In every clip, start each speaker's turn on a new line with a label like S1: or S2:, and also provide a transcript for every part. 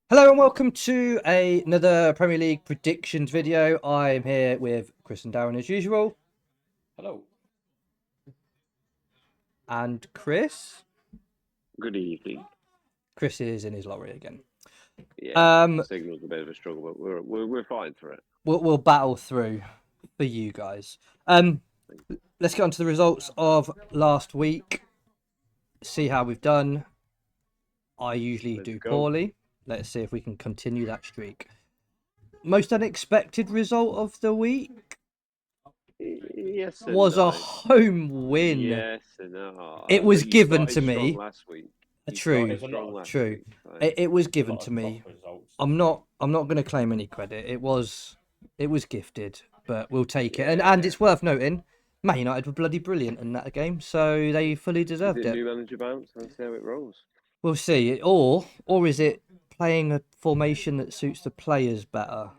S1: Hello and welcome to another Premier League predictions video. I'm here with Chris and Darren as usual.
S2: Hello.
S1: And Chris?
S3: Good evening.
S1: Chris is in his lorry again.
S3: Yeah, signal's a bit of a struggle, but we're fine for it.
S1: We'll battle through for you guys. Let's get on to the results of last week. See how we've done. I usually do poorly. Let's see if we can continue that streak. Most unexpected result of the week?
S3: Yes,
S1: was a home win.
S3: Yes and no.
S1: It was given to me
S3: last week.
S1: True.
S3: Week, so.
S1: It was given to me. I'm not going to claim any credit. It was gifted, but we'll take it. And it's worth noting, Man United were bloody brilliant in that game, so they fully deserved it.
S3: New manager bounce. Let's see how it rolls.
S1: We'll see. Or is it playing a formation that suits the players better?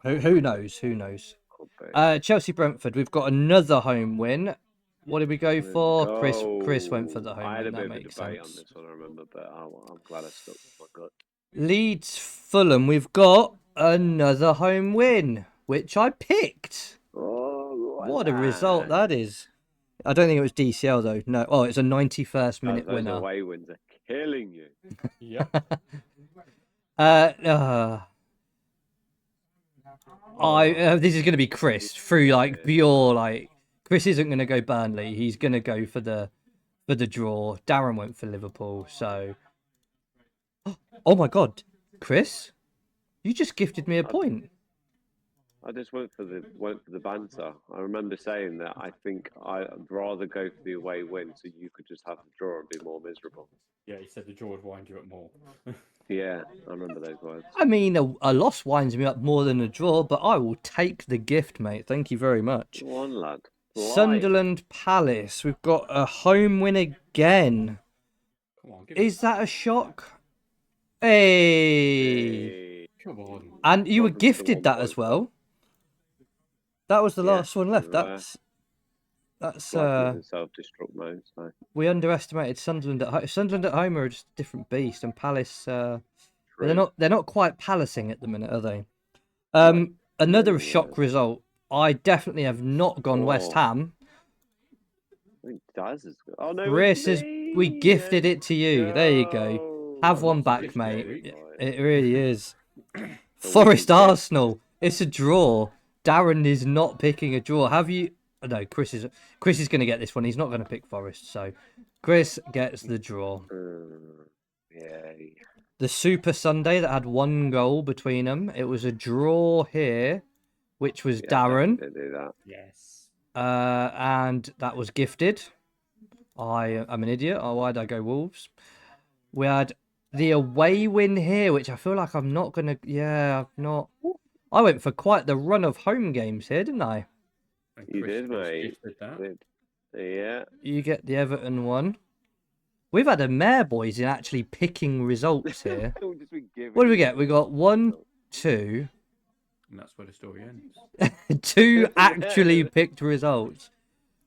S1: Who knows? Who knows? Chelsea Brentford. We've got another home win. What did we go for? Chris went for the home win.
S3: I had a bit
S1: of a
S3: debate on this one, I remember, but I'm glad I stuck with my gut.
S1: Leeds Fulham. We've got another home win, which I picked.
S3: Oh,
S1: what a result that is! I don't think it was DCL though. No. Oh, it's a 91st minute
S3: those
S1: winner.
S3: Away wins are killing you.
S2: Yeah.
S1: This is going to be Chris through pure Chris isn't going to go Burnley. He's going to go for the draw. Darren went for Liverpool. So, oh my God, Chris, you just gifted me a point.
S3: I just went for the banter. I remember saying that I think I'd rather go for the away win so you could just have the draw and be more miserable.
S2: Yeah, he said the draw would wind you up more.
S3: Yeah, I remember those words.
S1: I mean, a loss winds me up more than a draw, but I will take the gift, mate. Thank you very much.
S3: Go on, lad.
S1: Sunderland Palace. We've got a home win again.
S2: Come on,
S1: is that a shock? Hey.
S2: Come on.
S1: And you were gifted that as well. That was the last one left. That's
S3: self-destruct mode. So.
S1: We underestimated Sunderland at home. Sunderland at home are just a different beast, and Palace. They're not quite palacing at the minute, are they? Another shock result. I definitely have not gone West Ham.
S3: I think Daz is good. Oh no,
S1: Chris we gifted it to you. No. There you go. Have one back, mate. It really is. Forest Arsenal. It's a draw. Darren is not picking a draw. Have you? No, Chris is going to get this one. He's not going to pick Forest, so Chris gets the draw.
S3: Yeah.
S1: The Super Sunday that had one goal between them. It was a draw here, which was Darren.
S3: They do that.
S2: Yes.
S1: And that was gifted. I'm an idiot. Oh, why'd I go Wolves? We had the away win here, which I feel like I'm not going to... Yeah, I've not... I went for quite the run of home games here, didn't I?
S3: You did, mate. Yeah.
S1: You get the Everton one. We've had a mare, boys, in actually picking results here. What do we get? We got 1, 2...
S2: And that's where the story ends.
S1: 2 actually picked results.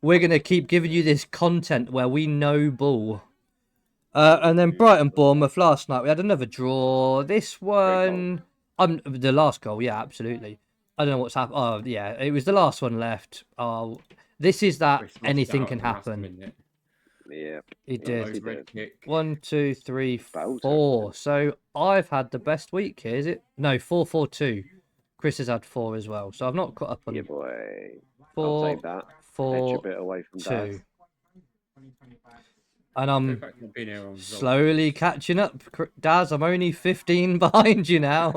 S1: We're going to keep giving you this content where we know ball. And then Brighton Bournemouth last night. We had another draw. This one... the last goal, yeah, absolutely. I don't know what's happened. Oh, yeah, it was the last one left. Oh, this is that anything can happen.
S3: Yeah,
S1: he did. 1, 2, 3, 4. So I've had the best week here. Is it? No, 4, 4, 2. Chris has had 4 as well. So I've not caught up on.
S3: Yeah, boy.
S1: 4,
S3: I'll take that.
S1: 4,
S3: a bit away from
S1: 2.
S3: Daz.
S1: And I'm slowly catching up. Daz, I'm only 15 behind you now.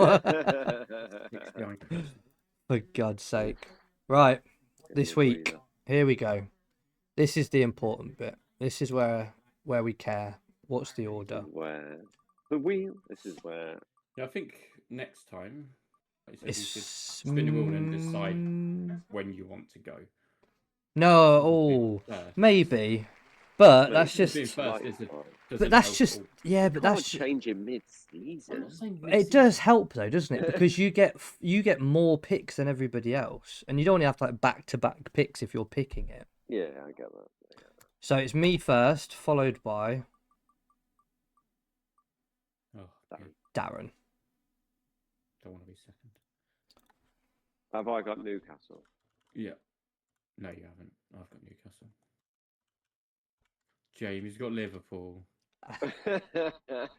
S1: For God's sake. Right, this week, here we go. This is the important bit. This is where we care. What's the order?
S3: This is where...
S2: Yeah, I think next time, like you said, you should spin the wheel and decide when you want to go.
S1: No, maybe. But that's just... But that's just... Yeah, but that's...
S3: changing mid-season.
S1: It does help, though, doesn't it? Because you get more picks than everybody else. And you don't only have like back-to-back picks if you're picking it.
S3: Yeah, I get that.
S1: So it's me first, followed by...
S3: Darren.
S1: Darren.
S2: don't want to be second.
S3: Have I got Newcastle?
S2: Yeah. No, you haven't. I've got Newcastle. Jamie's got Liverpool.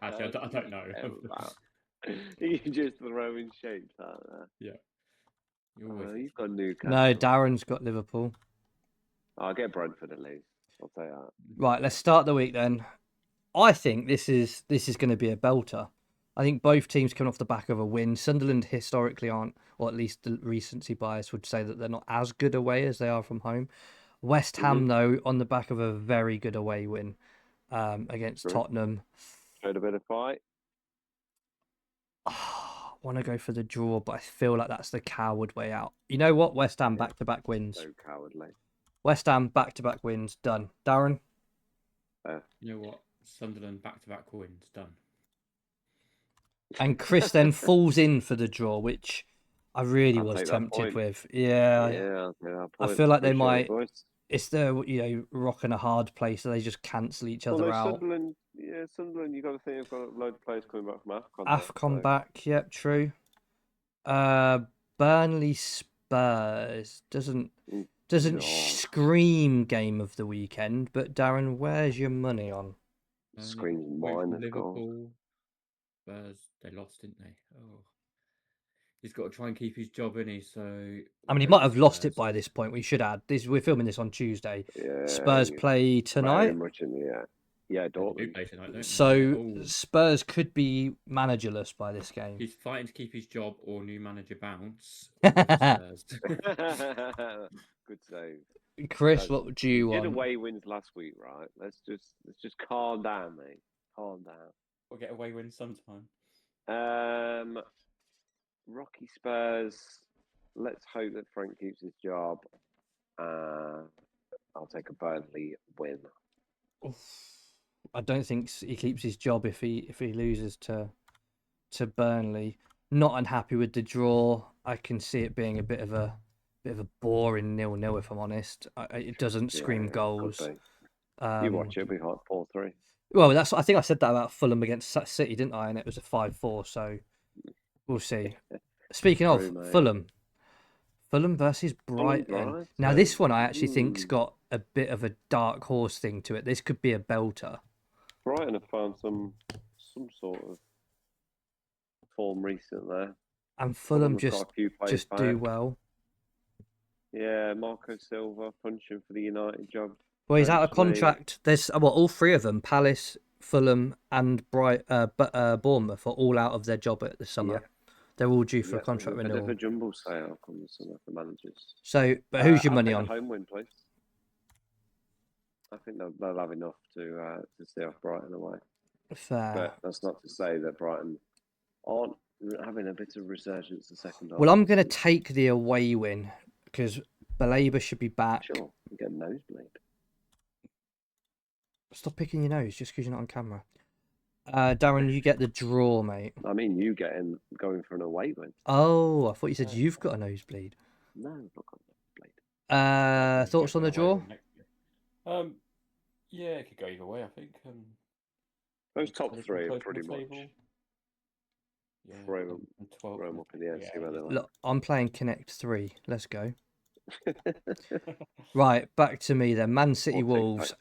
S2: Actually, I don't know.
S3: You just throwing shapes out there.
S2: Yeah.
S3: You've got Newcastle.
S1: No, Darren's got Liverpool.
S3: I'll get Brentford at least. I'll say that.
S1: Right, let's start the week then. I think this is going to be a belter. I think both teams coming off the back of a win. Sunderland historically aren't, or at least the recency bias would say that they're not as good away as they are from home. West Ham, though, on the back of a very good away win against Tottenham.
S3: Showed a bit of fight.
S1: I want to go for the draw, but I feel like that's the coward way out. You know what? West Ham back-to-back wins.
S3: So cowardly.
S1: West Ham back-to-back wins. Done. Darren?
S2: You know what? Sunderland back-to-back wins. Done.
S1: And Chris then falls in for the draw, which I really was tempted with. Yeah. I feel like they might. It's the rock and a hard place, so they just cancel each other out.
S3: Sunderland, you got to think they've got a load of players coming back from AFCON.
S1: AFCON back, yep, true. Burnley Spurs doesn't scream game of the weekend, but Darren, where's your money on?
S3: Screams mine.
S2: Liverpool. Spurs, they lost, didn't they? Oh. He's got to try and keep his job, isn't he? So
S1: I mean, he might have lost it by this point. We should add this. We're filming this on Tuesday.
S3: Yeah,
S1: Spurs play tonight.
S3: Very much in the air. Yeah, Dortmund.
S2: Play tonight, don't
S1: So Spurs could be managerless by this game.
S2: He's fighting to keep his job or new manager bounce.
S3: Good save.
S1: Chris, what would you want?
S3: Did away wins last week, right? Let's just calm down, mate. Calm down.
S2: We'll get away wins sometime.
S3: Rocky Spurs. Let's hope that Frank keeps his job. I'll take a Burnley win.
S1: I don't think he keeps his job if he loses to Burnley. Not unhappy with the draw. I can see it being a bit of a boring 0-0 if I'm honest. It doesn't scream goals.
S3: You watch it, it'll be hot 4-3.
S1: Well, I think I said that about Fulham against City, didn't I? And it was a 5-4. So we'll see. Speaking of Fulham versus Brighton. Now this one I actually think's got a bit of a dark horse thing to it. This could be a belter.
S3: Brighton have found some sort of form recently.
S1: And Fulham just do well.
S3: Yeah, Marco Silva punching for the United job.
S1: Well, he's out of contract. There's all three of them: Palace, Fulham, and Bournemouth are all out of their job at the summer. Yeah. They're all due for a contract renewal.
S3: A bit of a jumble sale from the summer for managers.
S1: So, but who's your money on?
S3: Home win, please. I think they'll have enough to stay off Brighton away.
S1: Fair.
S3: But that's not to say that Brighton aren't having a bit of resurgence the second half.
S1: Well, I'm going to take the away win because Baleba should be back.
S3: Sure, you get a nosebleed.
S1: Stop picking your nose just because you're not on camera. Darren, you get the draw, mate.
S3: I mean, you going for an away win.
S1: Oh, I thought you said you've got a nosebleed.
S3: No, I've not got a nosebleed.
S1: Thoughts on the draw?
S2: Yeah, it could go either way, I think.
S3: Those top three are pretty much.
S2: Yeah,
S3: throw them up in the air, see where they are.
S1: Look, I'm playing Connect 3. Let's go. Right, back to me then. Man City Wolves.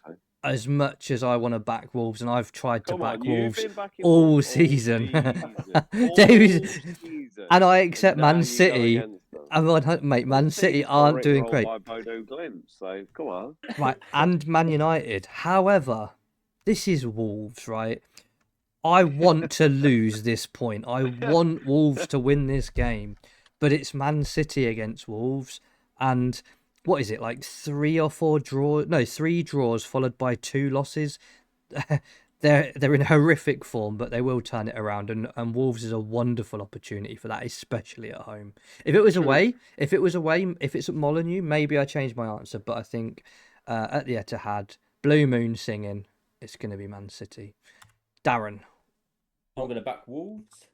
S1: As much as I want to back Wolves, and I've tried to back Wolves all season. And I accept Man City. Mate, Man City aren't doing great.
S3: So come on.
S1: Right, and Man United. However, this is Wolves, right? I want to lose this point. I want Wolves to win this game, but it's Man City against Wolves, and what is it, like 3 or 4 draws? No, 3 draws followed by 2 losses. They're in horrific form, but they will turn it around, and Wolves is a wonderful opportunity for that, especially at home. If it was away, if it's at Molineux, maybe I change my answer, but I think at the Etihad, Blue Moon singing, it's going to be Man City. Darren.
S2: I'm going to back Wolves.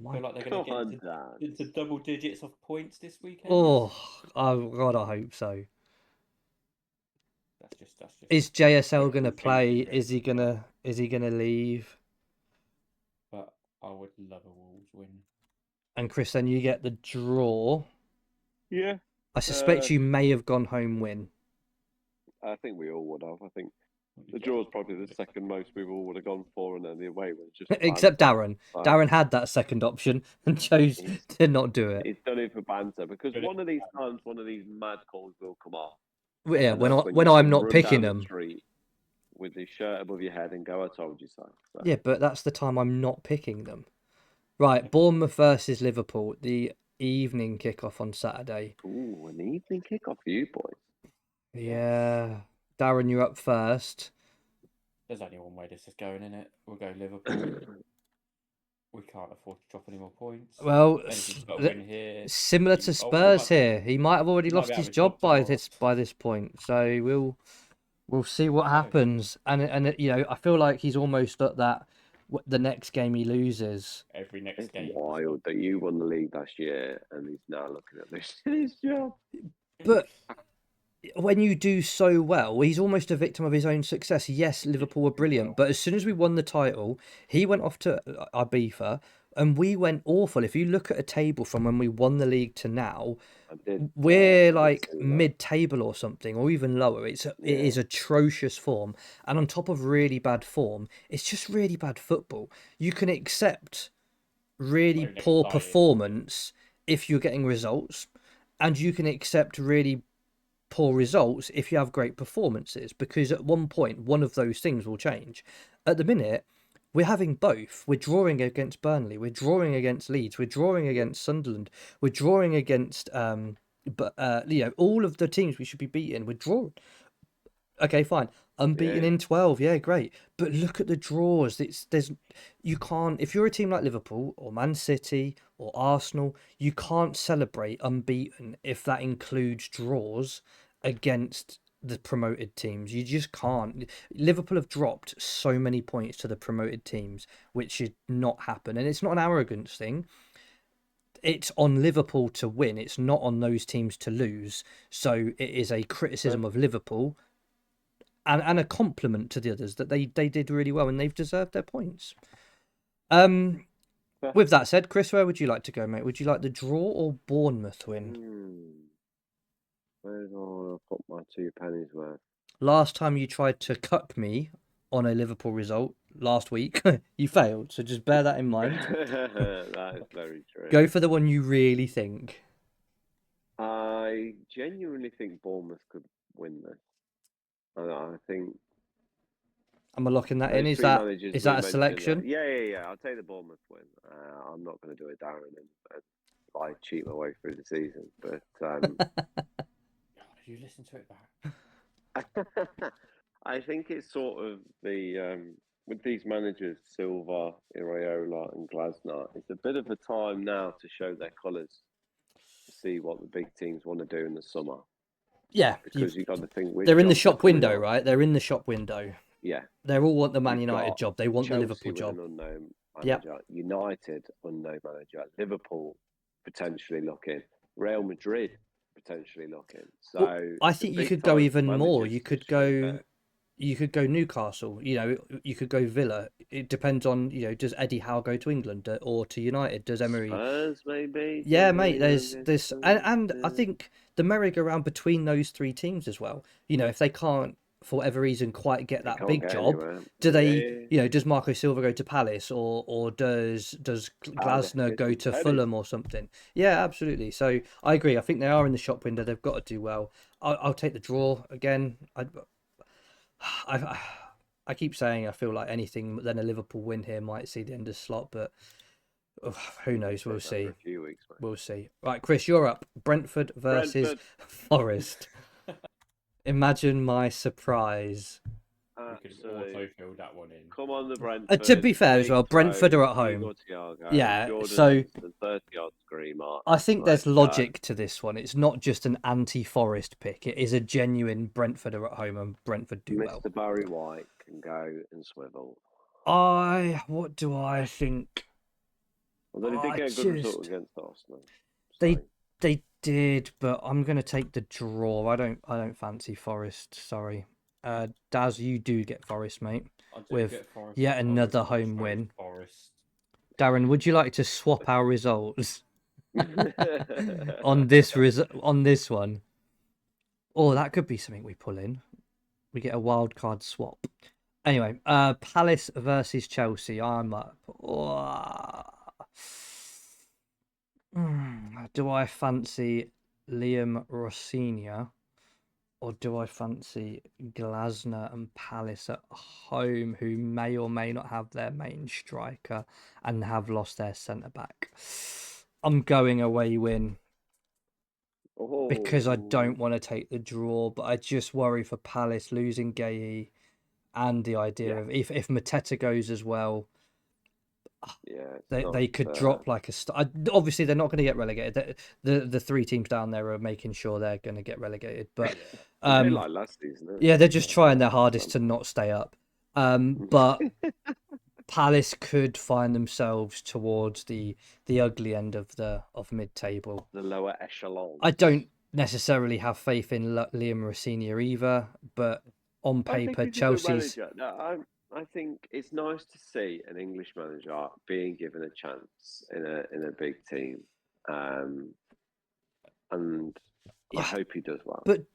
S2: I feel like they're going to get into double digits of points this weekend.
S1: Oh God, I hope so.
S2: That's just
S1: is JSL going to play? Is he gonna leave?
S2: But I would love a Wolves win.
S1: And Chris, then you get the draw.
S3: Yeah.
S1: I suspect you may have gone home win.
S3: I think we all would have. I think the draw is probably the second most we all would have gone for, and then the away was just
S1: Except
S3: banter.
S1: Darren. Darren had that second option and chose to not do it.
S3: He's done it for banter because one of these times, one of these mad calls will come off.
S1: Yeah,
S3: And
S1: when
S3: that's
S1: when
S3: you
S1: I'm
S3: can
S1: not
S3: run
S1: picking
S3: down the
S1: them.
S3: street with your shirt above your head and go, "I told you so."
S1: Yeah, but that's the time I'm not picking them. Right, Bournemouth versus Liverpool, the evening kickoff on Saturday.
S3: Ooh, an evening kickoff for you boys.
S1: Yeah. Darren, you're up first.
S2: There's only one way this is going, in it. We'll go Liverpool. We can't afford to drop any more points.
S1: Well,
S2: Anything's got to win here.
S1: similar to Spurs here. He might have already lost his job by this point. So we'll see what happens. And you know, I feel like he's almost at that. The next game he loses.
S2: Every next game.
S3: Wild that you won the league last year and he's now looking at this his job.
S1: But when you do so well, he's almost a victim of his own success. Yes, Liverpool were brilliant, but as soon as we won the title, he went off to Ibiza, and we went awful. If you look at a table from when we won the league to now, we're like mid-table or something, or even lower. It is atrocious form, and on top of really bad form, it's just really bad football. You can accept really poor performance if you're getting results, and you can accept really poor results if you have great performances, because at one point one of those things will change. At the minute, we're having both. We're drawing against Burnley, we're drawing against Leeds, we're drawing against Sunderland, we're drawing against all of the teams we should be beating, we're drawing. Okay, fine. Unbeaten in 12, yeah, great. But look at the draws. You can't, if you're a team like Liverpool or Man City or Arsenal, you can't celebrate unbeaten if that includes draws against the promoted teams. You just can't. Liverpool have dropped so many points to the promoted teams, which should not happen. And it's not an arrogance thing. It's on Liverpool to win. It's not on those teams to lose. So it is a criticism of Liverpool. And a compliment to the others that they did really well and they've deserved their points. With that said, Chris, where would you like to go, mate? Would you like the draw or Bournemouth win?
S3: Where's I put my 2 pennies worth?
S1: Last time you tried to cuck me on a Liverpool result last week, you failed. So just bear that in mind.
S3: That is very true.
S1: Go for the one you really think.
S3: I genuinely think Bournemouth could win this. I think.
S1: Am I locking that in? Is that a selection?
S3: Yeah. I'll take the Bournemouth win. I'm not going to do a Darren and cheat my way through the season, but.
S2: You listen to it back.
S3: I think it's sort of the with these managers, Silva, Iraola, and Glasner. It's a bit of a time now to show their colours, to see what the big teams want to do in the summer.
S1: Yeah,
S3: because you got to think
S1: they're in the shop window, right? They're in the shop window.
S3: Yeah,
S1: they all want the Man United job. They want
S3: Chelsea
S1: the Liverpool job.
S3: An unknown manager. United unknown manager. Liverpool potentially looking. Real Madrid potentially looking. So
S1: well, I think you could go even more. You could go. You could go Newcastle. You know, you could go Villa. It depends on, you know, does Eddie Howe go to England or to United? Does Emery?
S3: Spurs maybe.
S1: Yeah, mate. There's this, and I think the merry-go-round between those 3 teams as well. You know, if they can't, for whatever reason, quite get that big job, do they? You know, does Marco Silva go to Palace or does Glasner go to Fulham or something? Yeah, absolutely. So I agree. I think they are in the shop window. They've got to do well. I'll take the draw again. I keep saying I feel like anything then a Liverpool win here might see the end of the slot, but who knows? We'll see. We'll see. Right, Chris, you're up. Brentford versus Forest. Imagine my surprise.
S2: We could also fill that one in.
S3: Come on, the Brentford.
S1: To be fair as well, Brentford are at home. Yeah, so
S3: the 30-yard screamer.
S1: I think there's logic to this one. It's not just an anti-Forest pick. It is a genuine Brentford are at home and Brentford do well.
S3: Mr. Barry White can go and swivel.
S1: What do I think?
S3: Well, they did get a good result against Arsenal.
S1: They did, but I'm going to take the draw. I don't fancy Forest. Sorry. Daz, you do get Forest, mate. With yet another home win.
S2: Forest.
S1: Darren, would you like to swap our results? on this one. Oh, that could be something we pull in. We get a wild card swap. Anyway, Palace versus Chelsea. I'm up. Oh. Do I fancy Liam Rossignol, or do I fancy Glasner and Palace at home, who may or may not have their main striker and have lost their centre back? I'm going away win because I don't want to take the draw, but I just worry for Palace losing Guéhi, and the idea of if Mateta goes as well, they could drop like a obviously they're not going to get relegated. The three teams down there are making sure they're going to get relegated, but
S3: like last season,
S1: yeah, they're just trying their hardest to not stay up. But Palace could find themselves towards the ugly end of mid-table,
S3: the lower echelon.
S1: I don't necessarily have faith in Liam Rossignol either, but on paper, Chelsea's.
S3: I think it's nice to see an English manager being given a chance in a big team, and I hope he does well.
S1: But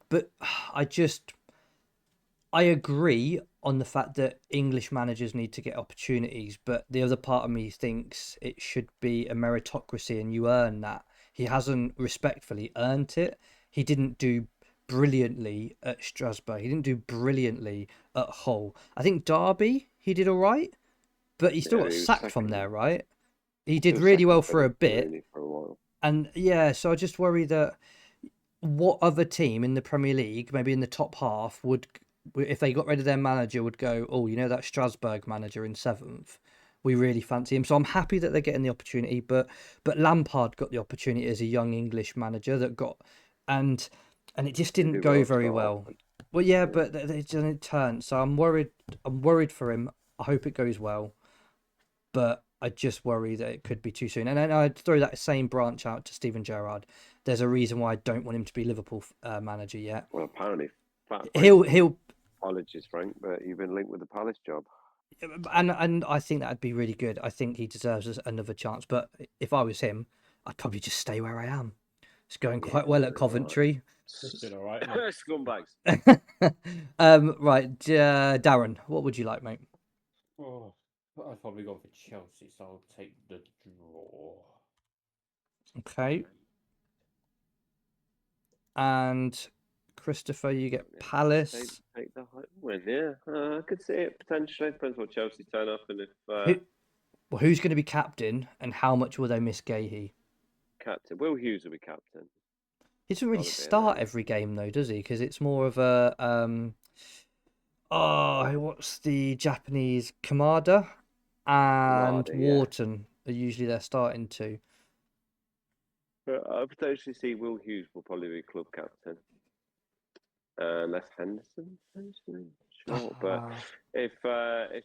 S1: I agree on the fact that English managers need to get opportunities, but the other part of me thinks it should be a meritocracy and you earn that. He hasn't respectfully earned it. He didn't do brilliantly at Strasbourg. He didn't do brilliantly at Hull. I think Derby, he did all right, but he still got sacked from there, right? He did really well for a bit.
S3: For a while.
S1: And yeah, so I just worry that what other team in the Premier League, maybe in the top half, would, if they got rid of their manager, would go, oh, you know that Strasbourg manager in 7th? We really fancy him. So I'm happy that they're getting the opportunity, but Lampard got the opportunity as a young English manager that got, and it just didn't go very well. Well, yeah, but it didn't turn. So I'm worried. I'm worried for him. I hope it goes well, but I just worry that it could be too soon. And then I'd throw that same branch out to Steven Gerrard. There's a reason why I don't want him to be Liverpool manager yet.
S3: Well, apparently,
S1: he'll.
S3: Apologies, Frank, but you've been linked with the Palace job.
S1: And I think that'd be really good. I think he deserves another chance. But if I was him, I'd probably just stay where I am. It's going quite well at Coventry.
S2: It's been all right.
S3: Scumbags.
S1: Right, Darren, what would you like, mate?
S2: Oh, I'd probably go for Chelsea, so I'll take the draw.
S1: Okay. And Christopher, you get Palace.
S3: Take the home win, yeah. I could see it potentially. Depends what Chelsea turn up and if.
S1: Who's going to be captain, and how much will they miss Guéhi?
S3: Captain Will Hughes will be captain.
S1: He doesn't really start every game though, does he? Because it's more of a what's the Japanese Kamada and Wharton are usually their starting two.
S3: I potentially see Will Hughes will probably be club captain. Unless Henderson, potentially. Sure. But if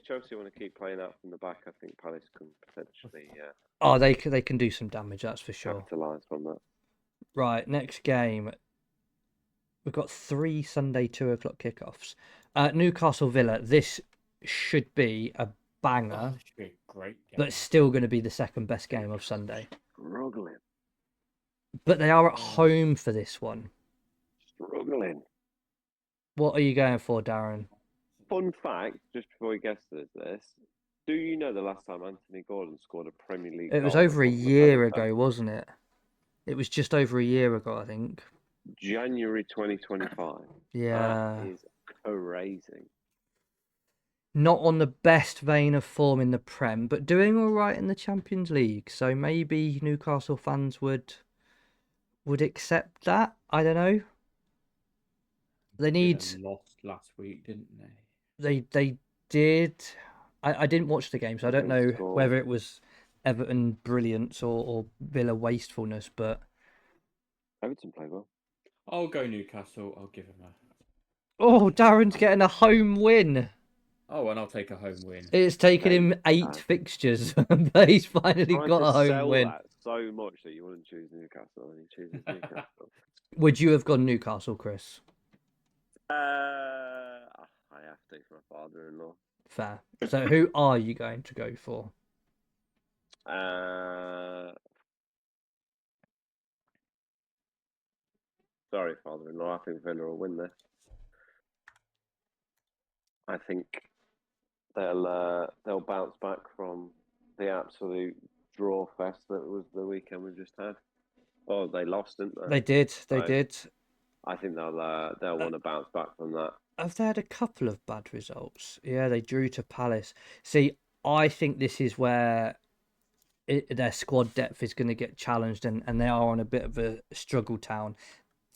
S3: Chelsea want to keep playing out from the back, I think Palace can potentially.
S1: They can do some damage, that's for sure.
S3: Capitalise on that.
S1: Right, next game. We've got 3 Sunday 2:00 kickoffs. Newcastle Villa. This should be a banger.
S2: This should be a great game.
S1: But still going to be the second best game of Sunday.
S3: Struggling.
S1: But they are at home for this one.
S3: Struggling.
S1: What are you going for, Darren?
S3: Fun fact, just before we get to this, do you know the last time Anthony Gordon scored a Premier League goal?
S1: It was over a year ago, wasn't it? It was just over a year ago, I think.
S3: January 2025.
S1: Yeah.
S3: That is crazy.
S1: Not on the best vein of form in the Prem, but doing all right in the Champions League. So maybe Newcastle fans would accept that. I don't know. They need.
S2: Lost last week, didn't they?
S1: They did. I didn't watch the game, so I don't know whether it was Everton brilliance or Villa wastefulness, but
S3: Everton played well.
S2: I'll go Newcastle. I'll give him a.
S1: Oh, Darren's getting a home win.
S2: Oh, and I'll take a home win.
S1: It's taken him 8 fixtures, but he's finally got a home win.
S3: That so much that you wouldn't choose Newcastle, and he chooses Newcastle.
S1: Would you have gone Newcastle, Chris?
S3: I have to for my father-in-law.
S1: Fair. So who are you going to go for?
S3: Sorry, father-in-law. I think Villa will win this. I think they'll bounce back from the absolute draw fest that was the weekend we just had. Oh, they lost, didn't they?
S1: They did.
S3: I think they'll want to bounce back from that.
S1: Have they had a couple of bad results? Yeah, they drew to Palace. See, I think this is where their squad depth is going to get challenged, and they are on a bit of a struggle town.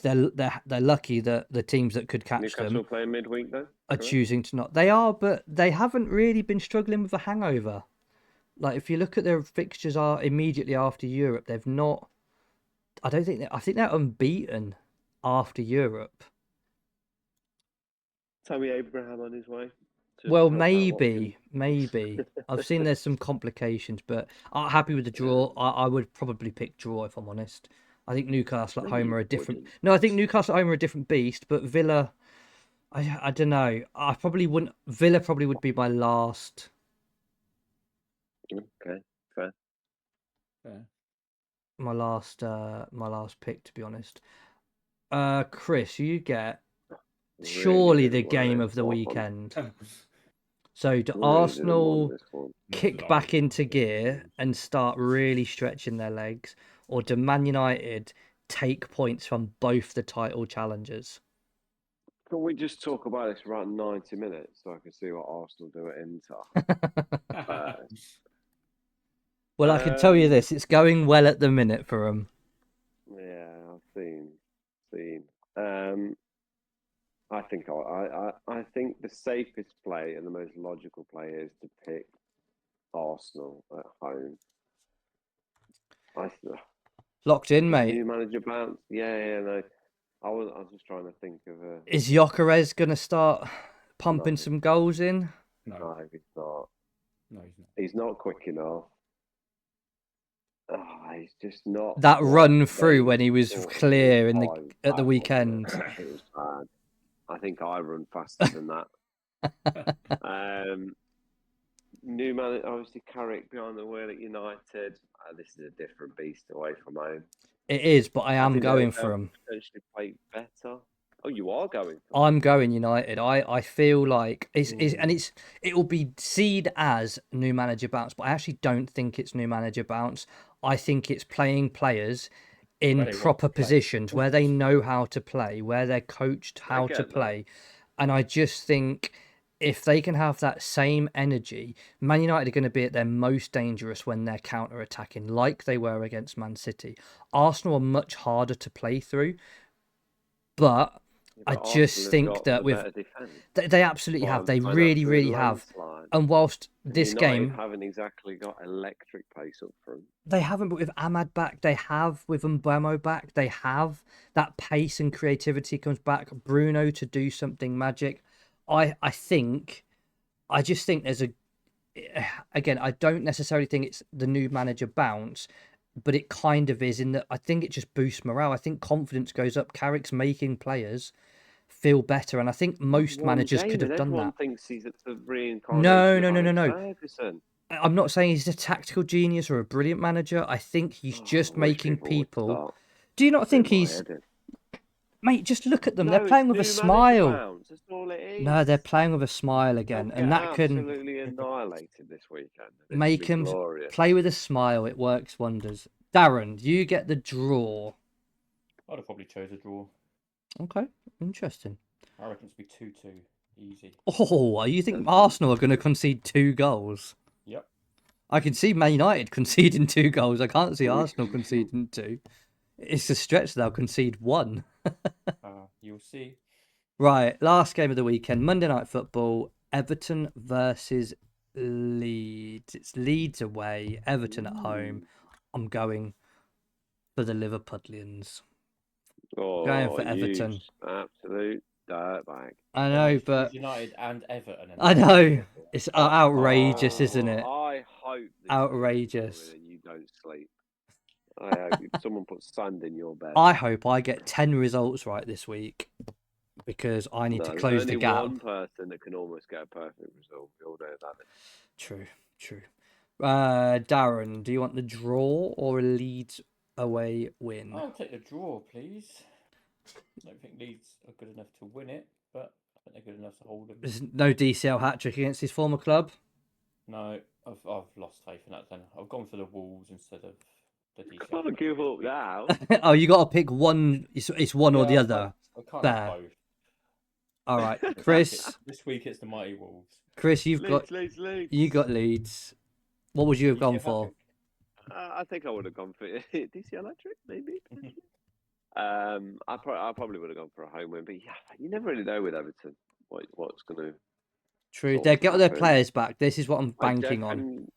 S1: They're lucky that the teams that could catch
S3: Newcastle
S1: them
S3: playing midweek though
S1: are choosing to not. They are, but they haven't really been struggling with a hangover. Like if you look at their fixtures are immediately after Europe, they've not. I don't think. I think they're unbeaten after Europe.
S3: Tammy Abraham on his way.
S1: Well, maybe. I've seen there's some complications, but I'm happy with the draw. I would probably pick draw if I'm honest. I think Newcastle at home are a different. No, I think Newcastle at home are a different beast, but Villa. I don't know. I probably wouldn't. Villa probably would be my last.
S3: Okay, fair.
S1: My last pick, to be honest. Chris, you get surely the game of the weekend. So do Arsenal kick back into gear and start really stretching their legs, or do Man United take points from both the title challengers?
S3: Can we just talk about this for about 90 minutes so I can see what Arsenal do at Inter?
S1: Well, I can tell you this: it's going well at the minute for them.
S3: Yeah, I've seen. I think the safest play and the most logical play is to pick Arsenal at home.
S1: Locked in, mate.
S3: New manager bounce. Yeah, no. I was just trying to think of a.
S1: Is Gyökeres going to start pumping some goals in?
S3: No, he's not.
S2: No, he's not.
S3: He's not quick enough. He's just not.
S1: That run through when he was clear at the weekend.
S3: It was bad. I think I run faster than that. New man, obviously Carrick behind the wheel at United. This is a different beast away from home.
S1: It is, but I am going for him.
S3: Potentially play better. Oh, you are going for
S1: him? I'm going United. I feel like it will be seen as new manager bounce, but I actually don't think it's new manager bounce. I think it's playing players in proper positions where they know how to play, where they're coached how to play. And I just think if they can have that same energy, Man United are going to be at their most dangerous when they're counter-attacking, like they were against Man City. Arsenal are much harder to play through, but I just think that they absolutely have. They really, really have. And whilst this game
S3: haven't exactly got electric pace up front,
S1: they haven't. But with Ahmad back, they have. With Mbeumo back, they have. That pace and creativity comes back. Bruno to do something magic. I just think there's again, I don't necessarily think it's the new manager bounce, but it kind of is in that I think it just boosts morale. I think confidence goes up. Carrick's making players feel better, and I think most managers could have done
S3: everyone
S1: that.
S3: Thinks he's at the reincarnation.
S1: No. I'm not saying he's a tactical genius or a brilliant manager. I think he's just making people. Do you not think he's? Mate, just look at them. They're playing with a smile.
S3: That's all it is.
S1: No, they're playing with a smile again, and that can
S3: absolutely annihilated this weekend.
S1: Make him play with a smile. It works wonders. Darren, you get the draw.
S2: I'd have probably chose a draw.
S1: Okay, interesting.
S2: I reckon it's be 2-2, easy.
S1: Oh, you think Arsenal are going to concede 2 goals?
S2: Yep.
S1: I can see Man United conceding 2 goals. I can't see Arsenal conceding 2. It's a stretch they'll concede 1.
S2: You'll see.
S1: Right, last game of the weekend, Monday Night Football, Everton versus Leeds. It's Leeds away, Everton at home. I'm going for the Liverpudlians. Going for Everton.
S3: Absolute dirtbag.
S1: I know, but
S2: United and Everton.
S1: I know. It's outrageous, isn't it?
S3: I hope
S1: outrageous.
S3: You don't sleep. I hope someone puts sand in your bed.
S1: I hope I get 10 results right this week because I need to close the gap.
S3: There's only one person that can almost get a perfect result. We all know that.
S1: True. Darren, do you want the draw or a Leeds away win?
S2: I'll take the draw, please. I don't think Leeds are good enough to win it, but I think they're good enough to hold him.
S1: There's no DCL hat-trick against his former club.
S2: No, I've lost faith in that. Then I've gone for the Wolves instead of the DCL.
S3: Can't give up now.
S1: Oh, you got to pick one. It's one or the other.
S2: I can't
S1: Fair.
S2: have both.
S1: All right, Chris.
S2: This week it's the mighty Wolves.
S1: Chris, you've got
S3: Leeds.
S1: You got Leeds. What would you have gone for?
S3: I think I would have gone for DC Electric, maybe. I probably would have gone for a home win, but yeah, you never really know with Everton what's going to.
S1: True, they get all their players back. This is what I'm banking on.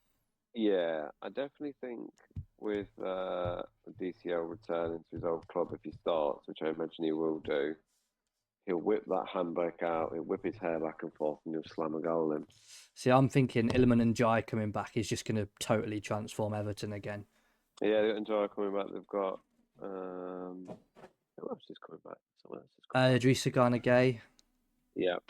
S3: Yeah, I definitely think with DCL returning to his old club, if he starts, which I imagine he will do, he'll whip that handbrake out, he'll whip his hair back and forth, and he'll slam a goal in.
S1: See, I'm thinking Ilman and Jai coming back is just going to totally transform Everton again.
S3: Yeah, they've got Jai coming back. They've got who else is coming back? Someone else is coming back.
S1: Idrissa Gana Gay.
S3: Yep.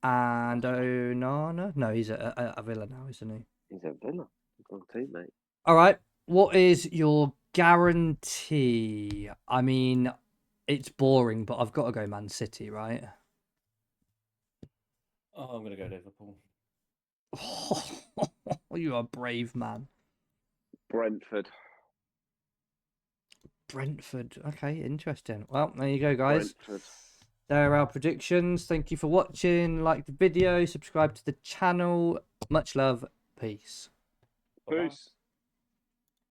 S1: And Onana. No, he's at Villa now, isn't he?
S3: He's at Villa. Good team, mate.
S1: All right. What is your guarantee? I mean, it's boring, but I've got to go Man City, right?
S2: Oh, I'm going to go Liverpool.
S1: Oh, you are a brave man.
S3: Brentford.
S1: Okay, interesting. Well, there you go, guys.
S3: Brentford.
S1: There are our predictions. Thank you for watching. Like the video, subscribe to the channel. Much love. Peace.
S3: Peace.